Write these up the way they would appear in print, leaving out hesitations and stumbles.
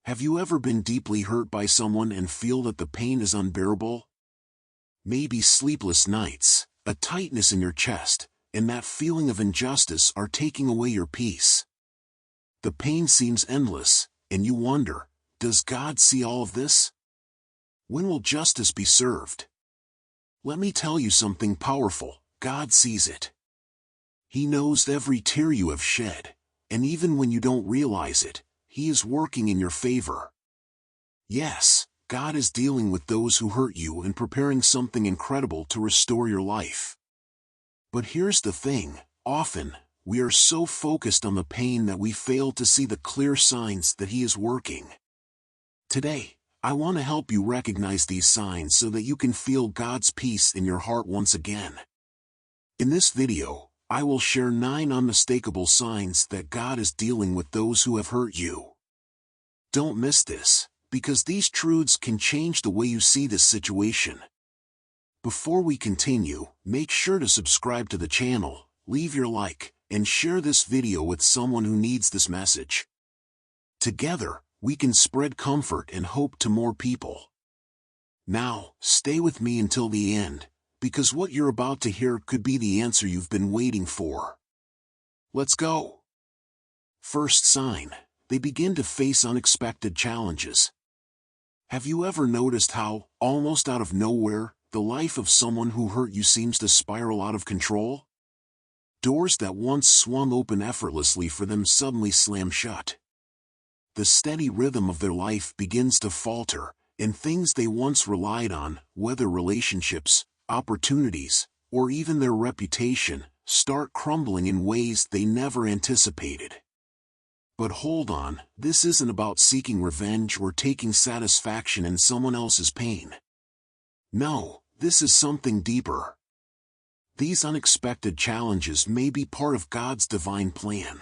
Have you ever been deeply hurt by someone and feel that the pain is unbearable? Maybe sleepless nights, a tightness in your chest, and that feeling of injustice are taking away your peace. The pain seems endless, and you wonder, does God see all of this? When will justice be served? Let me tell you something powerful. God sees it. He knows every tear you have shed, and even when you don't realize it, He is working in your favor. Yes, God is dealing with those who hurt you and preparing something incredible to restore your life. But here's the thing, often, we are so focused on the pain that we fail to see the clear signs that He is working. Today, I want to help you recognize these signs so that you can feel God's peace in your heart once again. In this video, I will share 9 unmistakable signs that God is dealing with those who have hurt you. Don't miss this, because these truths can change the way you see this situation. Before we continue, make sure to subscribe to the channel, leave your like, and share this video with someone who needs this message. Together, we can spread comfort and hope to more people. Now, stay with me until the end, because what you're about to hear could be the answer you've been waiting for. Let's go. First sign, they begin to face unexpected challenges. Have you ever noticed how, almost out of nowhere, the life of someone who hurt you seems to spiral out of control? Doors that once swung open effortlessly for them suddenly slam shut. The steady rhythm of their life begins to falter, and things they once relied on, whether relationships, opportunities, or even their reputation, start crumbling in ways they never anticipated. But hold on, this isn't about seeking revenge or taking satisfaction in someone else's pain. No, this is something deeper. These unexpected challenges may be part of God's divine plan.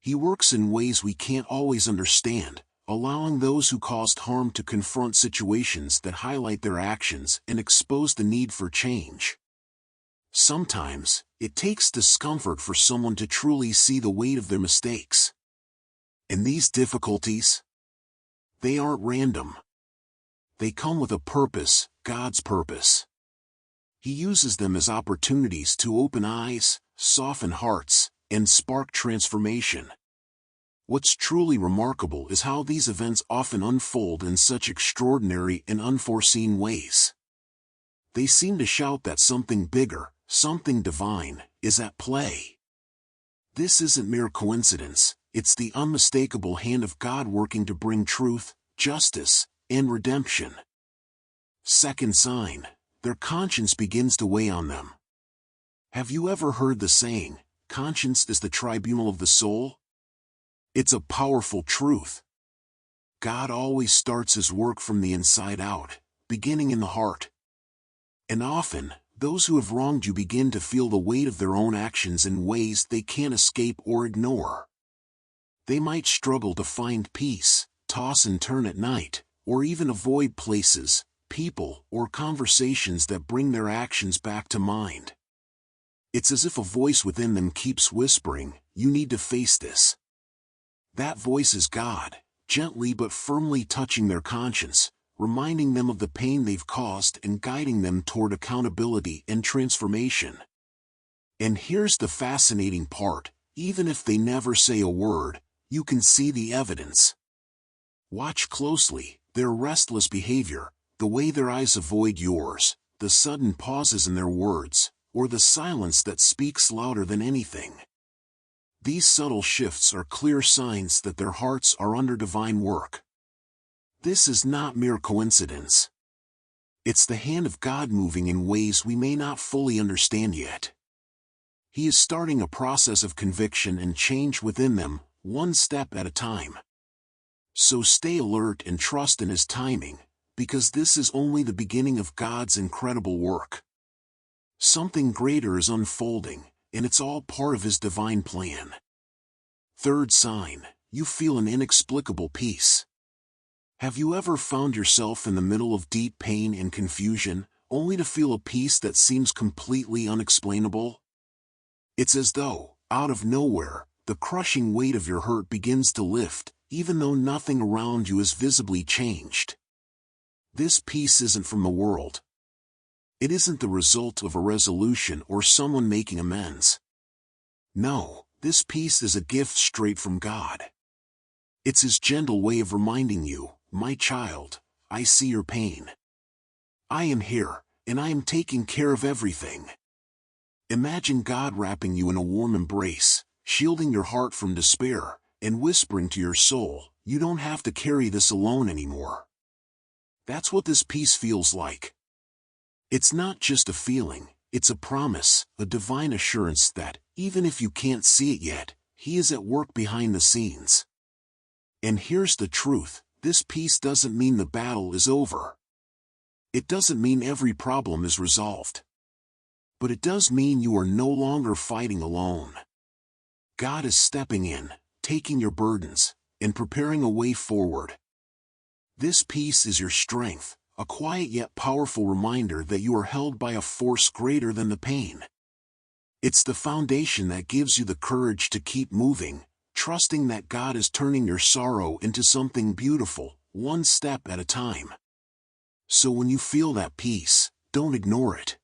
He works in ways we can't always understand, allowing those who caused harm to confront situations that highlight their actions and expose the need for change. Sometimes, it takes discomfort for someone to truly see the weight of their mistakes. And these difficulties? They aren't random. They come with a purpose, God's purpose. He uses them as opportunities to open eyes, soften hearts, and spark transformation. What's truly remarkable is how these events often unfold in such extraordinary and unforeseen ways. They seem to shout that something bigger, something divine, is at play. This isn't mere coincidence, it's the unmistakable hand of God working to bring truth, justice, and redemption. Second sign, their conscience begins to weigh on them. Have you ever heard the saying, conscience is the tribunal of the soul? It's a powerful truth. God always starts His work from the inside out, beginning in the heart. And often, those who have wronged you begin to feel the weight of their own actions in ways they can't escape or ignore. They might struggle to find peace, toss and turn at night, or even avoid places, people, or conversations that bring their actions back to mind. It's as if a voice within them keeps whispering, "You need to face this." That voice is God, gently but firmly touching their conscience, reminding them of the pain they've caused and guiding them toward accountability and transformation. And here's the fascinating part, even if they never say a word, you can see the evidence. Watch closely, their restless behavior, the way their eyes avoid yours, the sudden pauses in their words, or the silence that speaks louder than anything. These subtle shifts are clear signs that their hearts are under divine work. This is not mere coincidence. It's the hand of God moving in ways we may not fully understand yet. He is starting a process of conviction and change within them, one step at a time. So stay alert and trust in His timing, because this is only the beginning of God's incredible work. Something greater is unfolding, and it's all part of His divine plan. Third sign, you feel an inexplicable peace. Have you ever found yourself in the middle of deep pain and confusion, only to feel a peace that seems completely unexplainable? It's as though, out of nowhere, the crushing weight of your hurt begins to lift, even though nothing around you is visibly changed. This peace isn't from the world. It isn't the result of a resolution or someone making amends. No, this peace is a gift straight from God. It's His gentle way of reminding you, my child, I see your pain. I am here, and I am taking care of everything. Imagine God wrapping you in a warm embrace, shielding your heart from despair, and whispering to your soul, you don't have to carry this alone anymore. That's what this peace feels like. It's not just a feeling, it's a promise, a divine assurance that, even if you can't see it yet, He is at work behind the scenes. And here's the truth, this peace doesn't mean the battle is over. It doesn't mean every problem is resolved. But it does mean you are no longer fighting alone. God is stepping in, taking your burdens, and preparing a way forward. This peace is your strength, a quiet yet powerful reminder that you are held by a force greater than the pain. It's the foundation that gives you the courage to keep moving, trusting that God is turning your sorrow into something beautiful, one step at a time. So when you feel that peace, don't ignore it.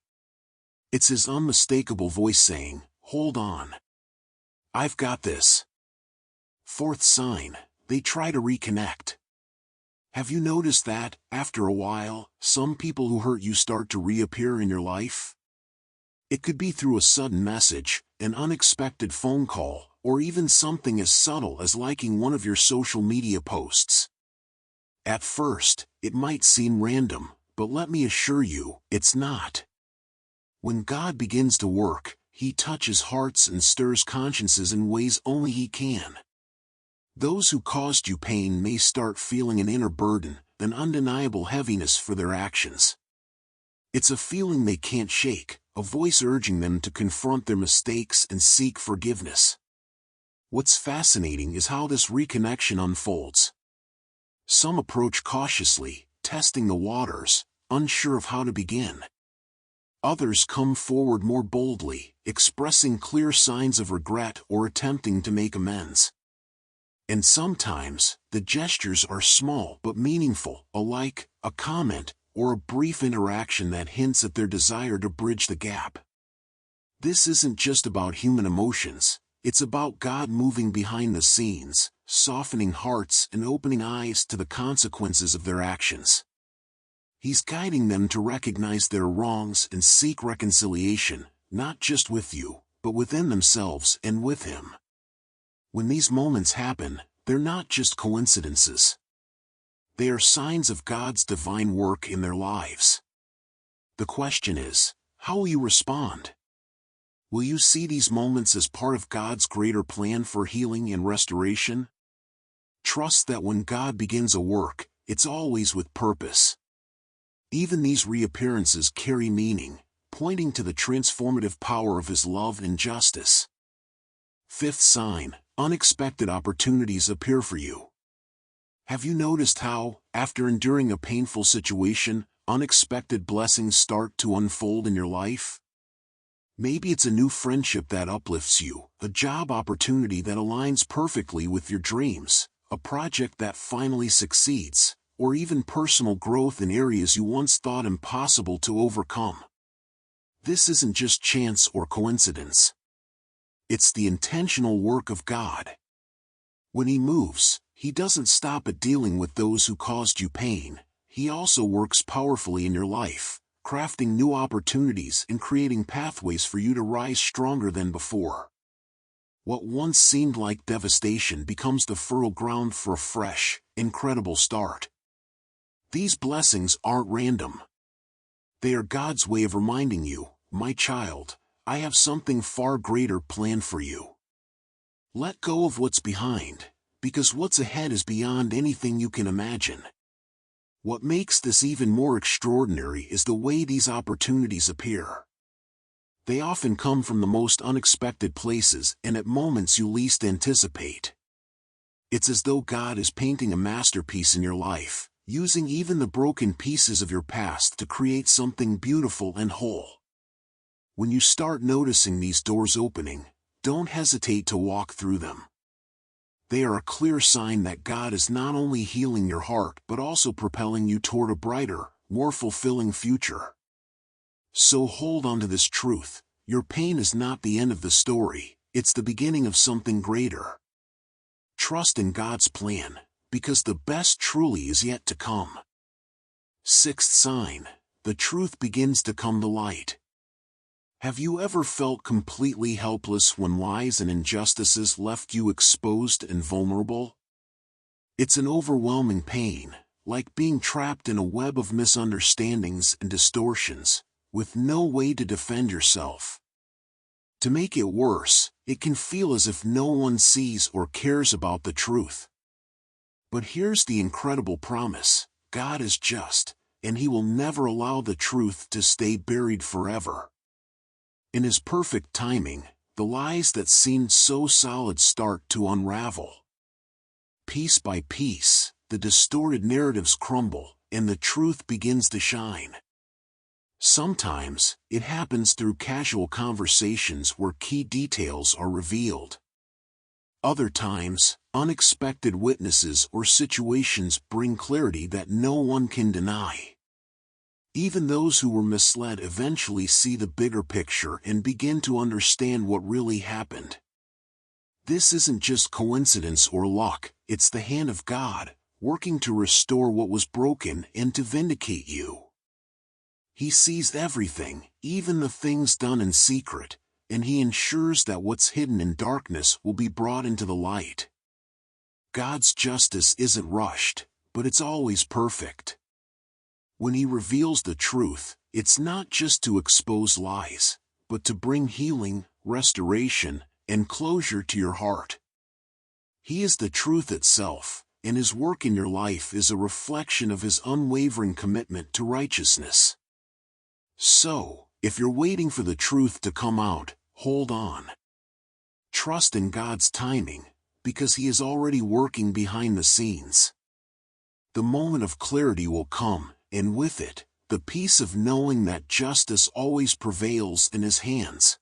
It's His unmistakable voice saying, hold on. I've got this. Fourth sign, they try to reconnect. Have you noticed that, after a while, some people who hurt you start to reappear in your life? It could be through a sudden message, an unexpected phone call, or even something as subtle as liking one of your social media posts. At first, it might seem random, but let me assure you, it's not. When God begins to work, He touches hearts and stirs consciences in ways only He can. Those who caused you pain may start feeling an inner burden, an undeniable heaviness for their actions. It's a feeling they can't shake, a voice urging them to confront their mistakes and seek forgiveness. What's fascinating is how this reconnection unfolds. Some approach cautiously, testing the waters, unsure of how to begin. Others come forward more boldly, expressing clear signs of regret or attempting to make amends. And sometimes, the gestures are small but meaningful, a like, a comment, or a brief interaction that hints at their desire to bridge the gap. This isn't just about human emotions, it's about God moving behind the scenes, softening hearts and opening eyes to the consequences of their actions. He's guiding them to recognize their wrongs and seek reconciliation, not just with you, but within themselves and with Him. When these moments happen, they're not just coincidences. They are signs of God's divine work in their lives. The question is, how will you respond? Will you see these moments as part of God's greater plan for healing and restoration? Trust that when God begins a work, it's always with purpose. Even these reappearances carry meaning, pointing to the transformative power of His love and justice. Fifth sign, unexpected opportunities appear for you. Have you noticed how, after enduring a painful situation, unexpected blessings start to unfold in your life? Maybe it's a new friendship that uplifts you, a job opportunity that aligns perfectly with your dreams, a project that finally succeeds, or even personal growth in areas you once thought impossible to overcome. This isn't just chance or coincidence. It's the intentional work of God. When He moves, He doesn't stop at dealing with those who caused you pain. He also works powerfully in your life, crafting new opportunities and creating pathways for you to rise stronger than before. What once seemed like devastation becomes the fertile ground for a fresh, incredible start. These blessings aren't random. They are God's way of reminding you, my child, I have something far greater planned for you. Let go of what's behind, because what's ahead is beyond anything you can imagine. What makes this even more extraordinary is the way these opportunities appear. They often come from the most unexpected places and at moments you least anticipate. It's as though God is painting a masterpiece in your life, using even the broken pieces of your past to create something beautiful and whole. When you start noticing these doors opening, don't hesitate to walk through them. They are a clear sign that God is not only healing your heart but also propelling you toward a brighter, more fulfilling future. So hold on to this truth: your pain is not the end of the story, it's the beginning of something greater. Trust in God's plan, because the best truly is yet to come. Sixth sign: the truth begins to come to light. Have you ever felt completely helpless when lies and injustices left you exposed and vulnerable? It's an overwhelming pain, like being trapped in a web of misunderstandings and distortions, with no way to defend yourself. To make it worse, it can feel as if no one sees or cares about the truth. But here's the incredible promise: God is just, and He will never allow the truth to stay buried forever. In His perfect timing, the lies that seemed so solid start to unravel. Piece by piece, the distorted narratives crumble, and the truth begins to shine. Sometimes, it happens through casual conversations where key details are revealed. Other times, unexpected witnesses or situations bring clarity that no one can deny. Even those who were misled eventually see the bigger picture and begin to understand what really happened. This isn't just coincidence or luck, it's the hand of God, working to restore what was broken and to vindicate you. He sees everything, even the things done in secret, and He ensures that what's hidden in darkness will be brought into the light. God's justice isn't rushed, but it's always perfect. When He reveals the truth, it's not just to expose lies, but to bring healing, restoration, and closure to your heart. He is the truth itself, and His work in your life is a reflection of His unwavering commitment to righteousness. So, if you're waiting for the truth to come out, hold on. Trust in God's timing, because He is already working behind the scenes. The moment of clarity will come, and with it, the peace of knowing that justice always prevails in His hands.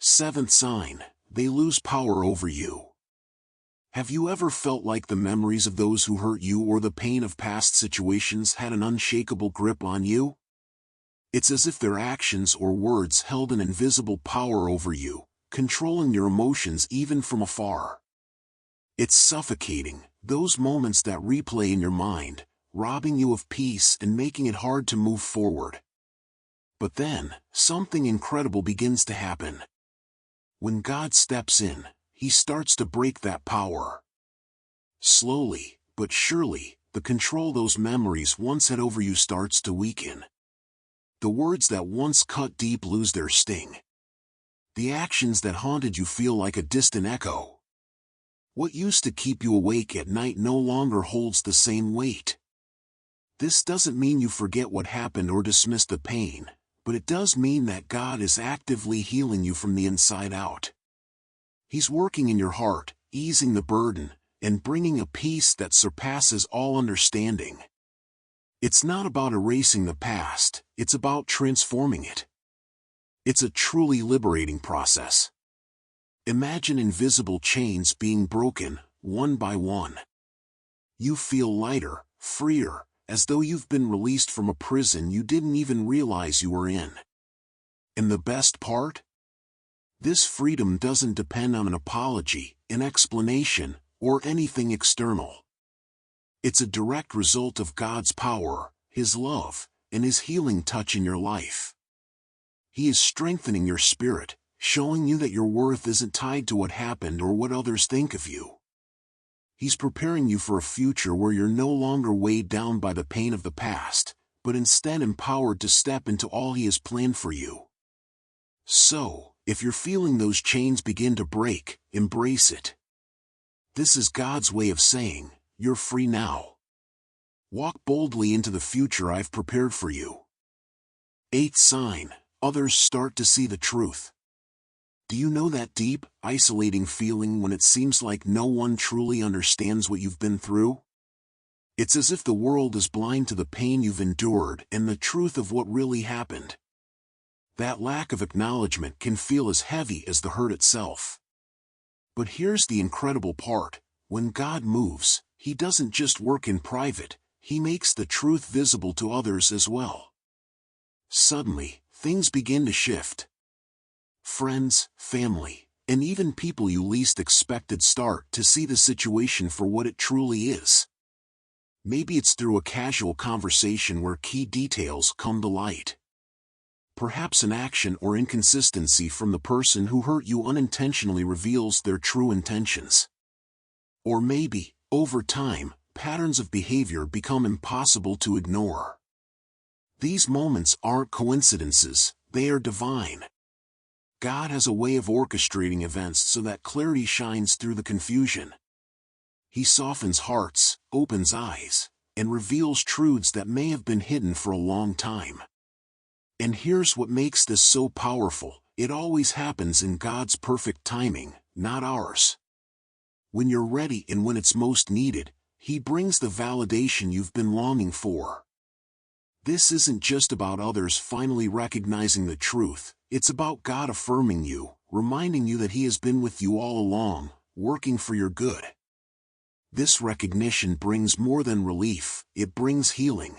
Seventh sign: they lose power over you. Have you ever felt like the memories of those who hurt you or the pain of past situations had an unshakable grip on you? It's as if their actions or words held an invisible power over you, controlling your emotions even from afar. It's suffocating, those moments that replay in your mind, robbing you of peace and making it hard to move forward. But then, something incredible begins to happen. When God steps in, He starts to break that power. Slowly, but surely, the control those memories once had over you starts to weaken. The words that once cut deep lose their sting. The actions that haunted you feel like a distant echo. What used to keep you awake at night no longer holds the same weight. This doesn't mean you forget what happened or dismiss the pain, but it does mean that God is actively healing you from the inside out. He's working in your heart, easing the burden, and bringing a peace that surpasses all understanding. It's not about erasing the past, it's about transforming it. It's a truly liberating process. Imagine invisible chains being broken, one by one. You feel lighter, freer, as though you've been released from a prison you didn't even realize you were in. And the best part? This freedom doesn't depend on an apology, an explanation, or anything external. It's a direct result of God's power, His love, and His healing touch in your life. He is strengthening your spirit, showing you that your worth isn't tied to what happened or what others think of you. He's preparing you for a future where you're no longer weighed down by the pain of the past, but instead empowered to step into all He has planned for you. So, if you're feeling those chains begin to break, embrace it. This is God's way of saying, you're free now. Walk boldly into the future I've prepared for you. Eighth sign: others start to see the truth. Do you know that deep, isolating feeling when it seems like no one truly understands what you've been through? It's as if the world is blind to the pain you've endured and the truth of what really happened. That lack of acknowledgement can feel as heavy as the hurt itself. But here's the incredible part. When God moves, He doesn't just work in private, He makes the truth visible to others as well. Suddenly, things begin to shift. Friends, family, and even people you least expected start to see the situation for what it truly is. Maybe it's through a casual conversation where key details come to light. Perhaps an action or inconsistency from the person who hurt you unintentionally reveals their true intentions. Or maybe, over time, patterns of behavior become impossible to ignore. These moments aren't coincidences, they are divine. God has a way of orchestrating events so that clarity shines through the confusion. He softens hearts, opens eyes, and reveals truths that may have been hidden for a long time. And here's what makes this so powerful: it always happens in God's perfect timing, not ours. When you're ready and when it's most needed, He brings the validation you've been longing for. This isn't just about others finally recognizing the truth, it's about God affirming you, reminding you that He has been with you all along, working for your good. This recognition brings more than relief, it brings healing.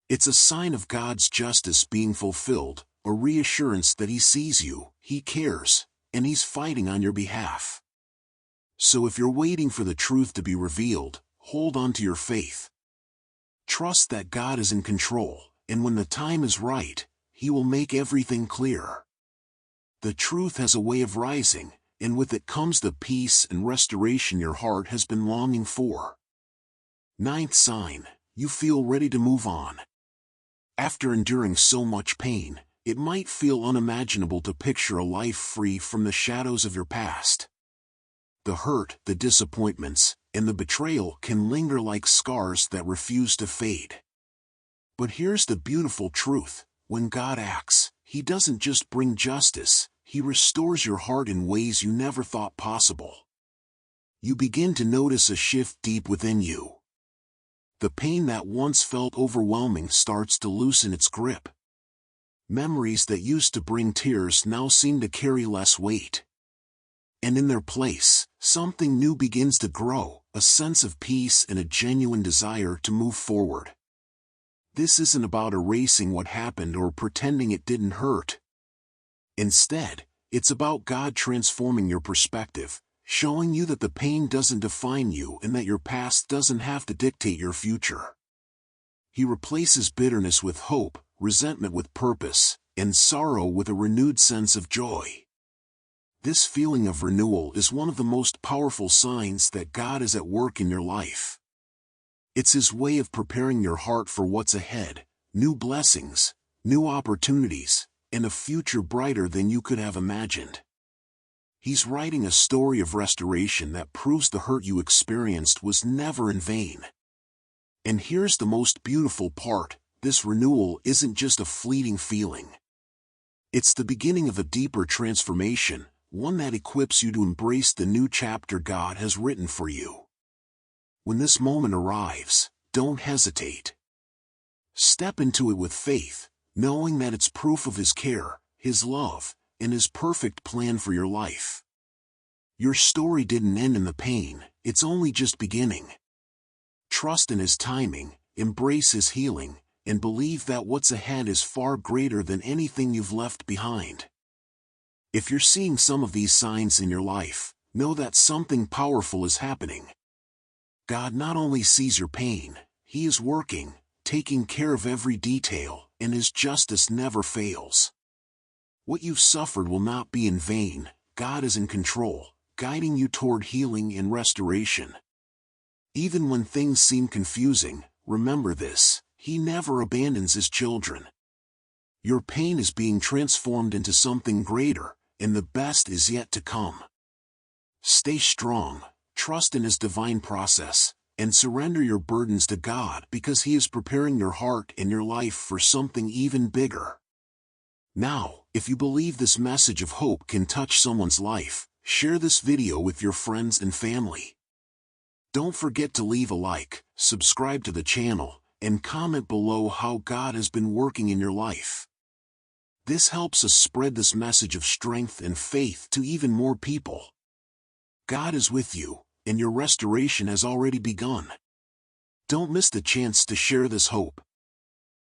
It's a sign of God's justice being fulfilled, a reassurance that He sees you, He cares, and He's fighting on your behalf. So if you're waiting for the truth to be revealed, hold on to your faith. Trust that God is in control, and when the time is right, He will make everything clear. The truth has a way of rising, and with it comes the peace and restoration your heart has been longing for. Ninth sign: you feel ready to move on. After enduring so much pain, it might feel unimaginable to picture a life free from the shadows of your past. The hurt, the disappointments, and the betrayal can linger like scars that refuse to fade. But here's the beautiful truth: when God acts, He doesn't just bring justice, He restores your heart in ways you never thought possible. You begin to notice a shift deep within you. The pain that once felt overwhelming starts to loosen its grip. Memories that used to bring tears now seem to carry less weight. And in their place, something new begins to grow, a sense of peace and a genuine desire to move forward. This isn't about erasing what happened or pretending it didn't hurt. Instead, it's about God transforming your perspective, showing you that the pain doesn't define you and that your past doesn't have to dictate your future. He replaces bitterness with hope, resentment with purpose, and sorrow with a renewed sense of joy. This feeling of renewal is one of the most powerful signs that God is at work in your life. It's His way of preparing your heart for what's ahead: new blessings, new opportunities, and a future brighter than you could have imagined. He's writing a story of restoration that proves the hurt you experienced was never in vain. And here's the most beautiful part: this renewal isn't just a fleeting feeling. It's the beginning of a deeper transformation, one that equips you to embrace the new chapter God has written for you. When this moment arrives, don't hesitate. Step into it with faith, knowing that it's proof of His care, His love, and His perfect plan for your life. Your story didn't end in the pain, it's only just beginning. Trust in His timing, embrace His healing, and believe that what's ahead is far greater than anything you've left behind. If you're seeing some of these signs in your life, know that something powerful is happening. God not only sees your pain, He is working, taking care of every detail, and His justice never fails. What you've suffered will not be in vain. God is in control, guiding you toward healing and restoration. Even when things seem confusing, remember this: He never abandons His children. Your pain is being transformed into something greater, and the best is yet to come. Stay strong, trust in His divine process, and surrender your burdens to God, because He is preparing your heart and your life for something even bigger. Now, if you believe this message of hope can touch someone's life, share this video with your friends and family. Don't forget to leave a like, subscribe to the channel, and comment below how God has been working in your life. This helps us spread this message of strength and faith to even more people. God is with you, and your restoration has already begun. Don't miss the chance to share this hope.